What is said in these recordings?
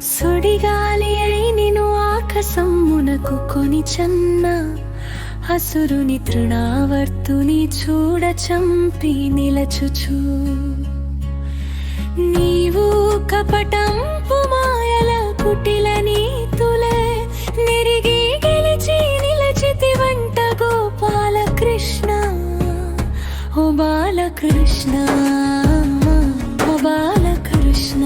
సుడిగాలి అయి నిను ఆకాశమునకు కొనిచన్న అసురుని తృణావర్తుని చూడ చంపి నిలచుచు నీవు కపటంపు మాయల కుటిల నీతులే నిరిగి గెలిచి నిలచితి వంట గోపాలకృష్ణ ఓ బాలకృష్ణ ఓ బాలకృష్ణ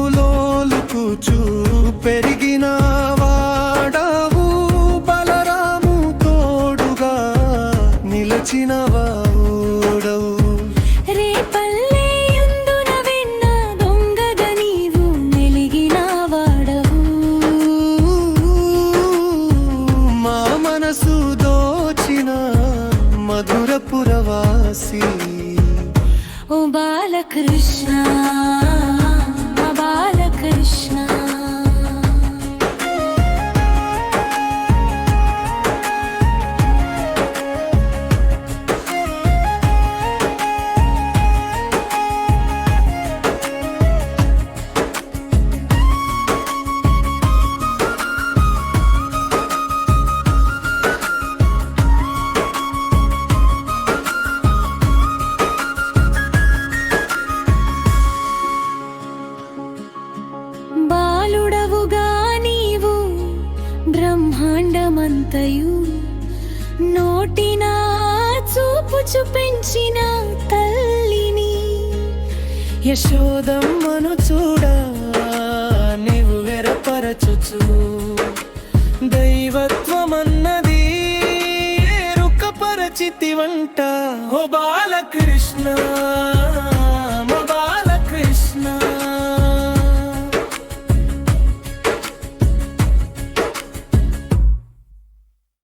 మురిపమ్ములోలుకుచూ పెరిగిన వాడవు బలరాము తోడుగా నిలచిన వాడవు రేపల్లెయందున విన్న దొంగగ నీవు మెలిగిన వాడవు మా మనసు దోచిన మధురపురవాసి ఓ బాలకృష్ణ ఓ బాలకృష్ణ బాలుడవుగా నీవు బ్రహ్మాండమంతయు నోటిన చూపుచు పెంచిన తల్లిని యశోదమ్మను చూడా నీవు వెరపరచుచు దైవత్వమన్నది ఎరుకపరచితి వంట ఓ బాలకృష్ణ